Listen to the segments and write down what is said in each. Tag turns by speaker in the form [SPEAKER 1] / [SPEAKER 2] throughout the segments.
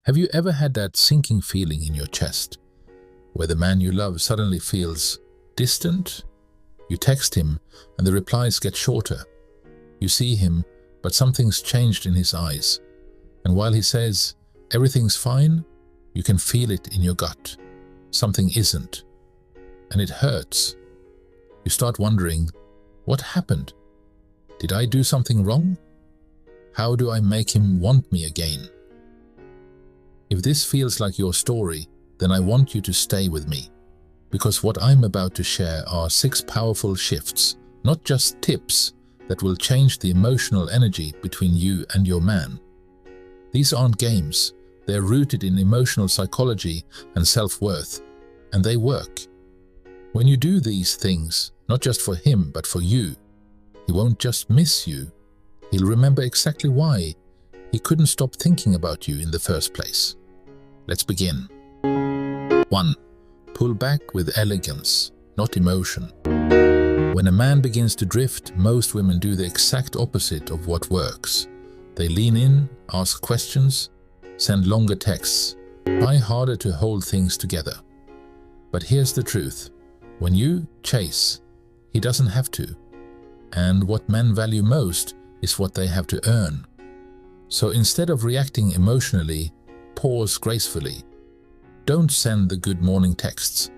[SPEAKER 1] Have you ever had that sinking feeling in your chest, where the man you love suddenly feels distant? You text him and the replies get shorter. You see him, but something's changed in his eyes. And while he says, "Everything's fine," you can feel it in your gut. Something isn't. And it hurts. You start wondering, what happened? Did I do something wrong? How do I make him want me again? If this feels like your story, then I want you to stay with me, because what I'm about to share are 6 powerful shifts, not just tips, that will change the emotional energy between you and your man. These aren't games. They're rooted in emotional psychology and self-worth, and they work. When you do these things, not just for him, but for you, he won't just miss you. He'll remember exactly why he couldn't stop thinking about you in the first place. Let's begin. 1. Pull back with elegance, not emotion. When a man begins to drift, most women do the exact opposite of what works. They lean in, ask questions, send longer texts, try harder to hold things together. But here's the truth. When you chase, he doesn't have to. And what men value most is what they have to earn. So instead of reacting emotionally, pause gracefully. Don't send the good morning texts.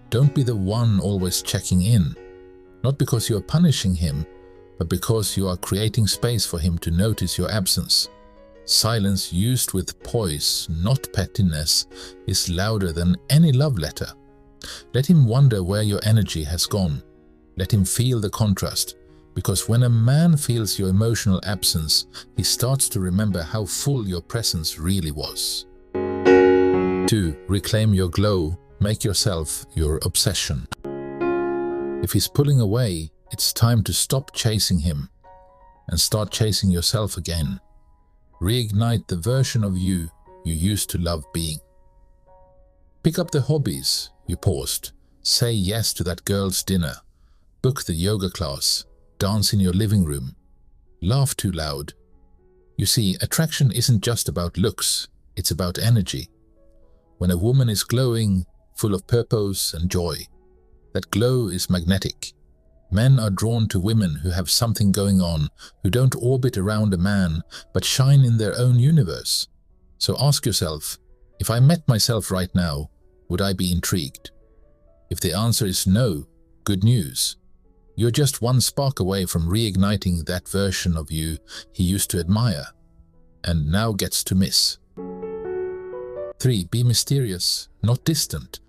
[SPEAKER 1] Don't be the one always checking in. Not because you are punishing him, but because you are creating space for him to notice your absence. Silence used with poise, not pettiness, is louder than any love letter. Let him wonder where your energy has gone. Let him feel the contrast, because when a man feels your emotional absence, he starts to remember how full your presence really was. 2. Reclaim your glow. Make yourself your obsession. If he's pulling away, it's time to stop chasing him and start chasing yourself again. Reignite the version of you used to love being. Pick up the hobbies you paused. Say yes to that girl's dinner. Book the yoga class. Dance in your living room. Laugh too loud. You see, attraction isn't just about looks, it's about energy. When a woman is glowing, full of purpose and joy, that glow is magnetic. Men are drawn to women who have something going on, who don't orbit around a man, but shine in their own universe. So ask yourself, if I met myself right now, would I be intrigued? If the answer is no, good news. You're just one spark away from reigniting that version of you he used to admire, and now gets to miss. 3. Be mysterious, not distant.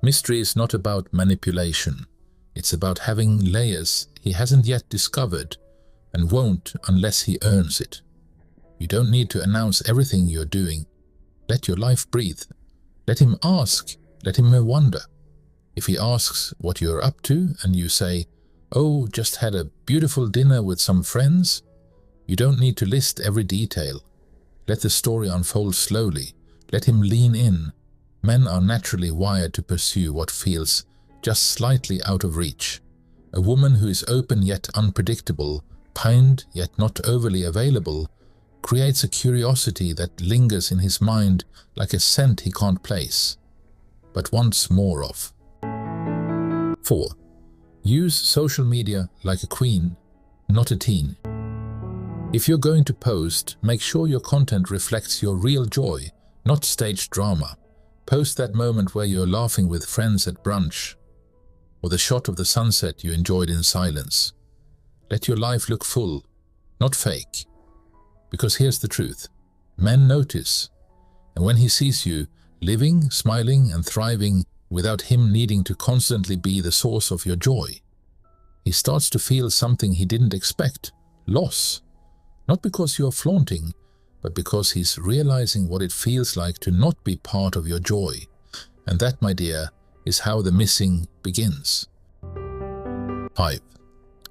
[SPEAKER 1] Mystery is not about manipulation. It's about having layers he hasn't yet discovered and won't unless he earns it. You don't need to announce everything you're doing. Let your life breathe. Let him ask. Let him wonder. If he asks what you're up to and you say, "Oh, just had a beautiful dinner with some friends," you don't need to list every detail. Let the story unfold slowly. Let him lean in. Men are naturally wired to pursue what feels just slightly out of reach. A woman who is open yet unpredictable, kind yet not overly available, creates a curiosity that lingers in his mind like a scent he can't place, but wants more of. 4. Use social media like a queen, not a teen. If you're going to post, make sure your content reflects your real joy, not staged drama. Post that moment where you're laughing with friends at brunch, or the shot of the sunset you enjoyed in silence. Let your life look full, not fake. Because here's the truth. Men notice, and when he sees you living, smiling, and thriving without him needing to constantly be the source of your joy, he starts to feel something he didn't expect, loss. Not because you're flaunting, but because he's realizing what it feels like to not be part of your joy. And that, my dear, is how the missing begins. 5.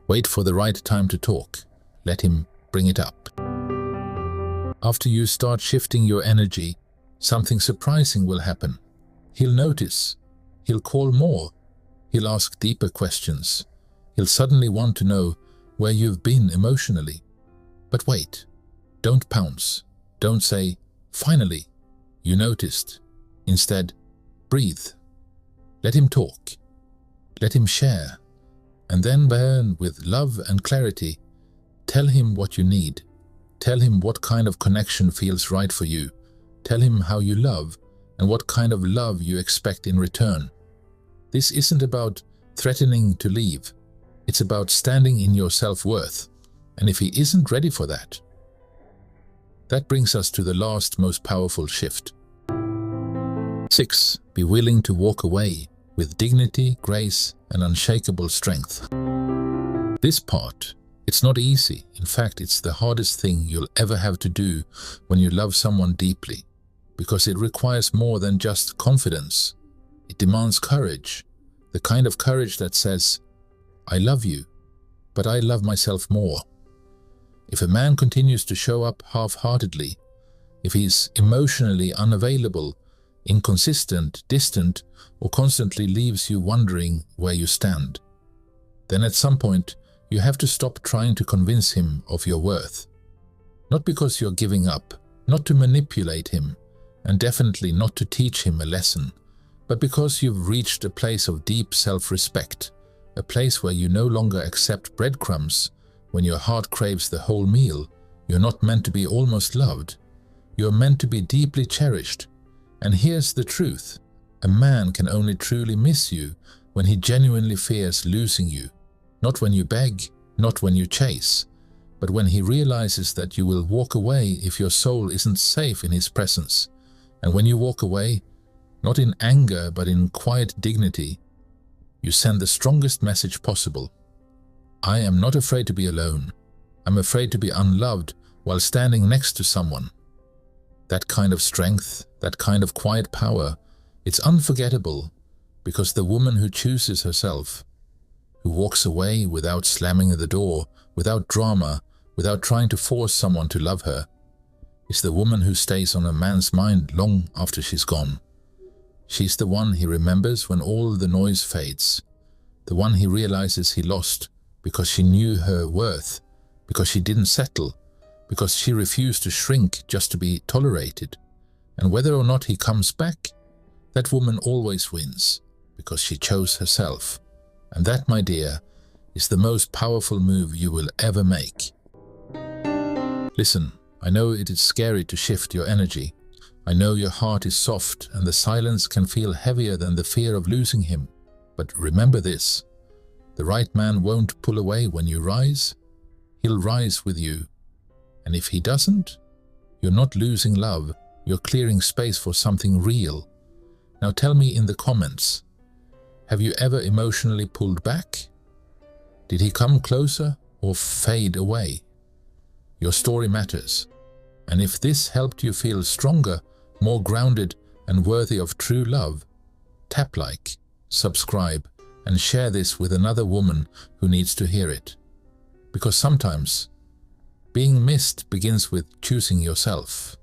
[SPEAKER 1] Wait for the right time to talk. Let him bring it up. After you start shifting your energy, something surprising will happen. He'll notice. He'll call more. He'll ask deeper questions. He'll suddenly want to know where you've been emotionally. But wait. Don't pounce. Don't say, Finally, you noticed. Instead, breathe. Let him talk. Let him share. And then burn with love and clarity. Tell him what you need. Tell him what kind of connection feels right for you. Tell him how you love and what kind of love you expect in return. This isn't about threatening to leave. It's about standing in your self-worth. And if he isn't ready for that, that brings us to the last most powerful shift. 6. Be willing to walk away with dignity, grace, and unshakable strength. This part, it's not easy. In fact, it's the hardest thing you'll ever have to do when you love someone deeply, because it requires more than just confidence. It demands courage, the kind of courage that says, I love you, but I love myself more. If a man continues to show up half-heartedly, if he's emotionally unavailable, inconsistent, distant, or constantly leaves you wondering where you stand, then at some point you have to stop trying to convince him of your worth. Not because you're giving up, not to manipulate him, and definitely not to teach him a lesson, but because you've reached a place of deep self-respect, a place where you no longer accept breadcrumbs. When your heart craves the whole meal, you're not meant to be almost loved. You're meant to be deeply cherished. And here's the truth. A man can only truly miss you when he genuinely fears losing you. Not when you beg, not when you chase, but when he realizes that you will walk away if your soul isn't safe in his presence. And when you walk away, not in anger but in quiet dignity, you send the strongest message possible. I am not afraid to be alone. I'm afraid to be unloved while standing next to someone. That kind of strength, that kind of quiet power, it's unforgettable, because the woman who chooses herself, who walks away without slamming the door, without drama, without trying to force someone to love her, is the woman who stays on a man's mind long after she's gone. She's the one he remembers when all the noise fades, the one he realizes he lost because she knew her worth, because she didn't settle, because she refused to shrink just to be tolerated. And whether or not he comes back, that woman always wins, because she chose herself. And that, my dear, is the most powerful move you will ever make. Listen, I know it is scary to shift your energy. I know your heart is soft and the silence can feel heavier than the fear of losing him. But remember this. The right man won't pull away when you rise. He'll rise with you. And if he doesn't, you're not losing love. You're clearing space for something real. Now tell me in the comments, have you ever emotionally pulled back? Did he come closer or fade away? Your story matters. And if this helped you feel stronger, more grounded, and worthy of true love, tap like, subscribe, and share this with another woman who needs to hear it. Because sometimes, being missed begins with choosing yourself.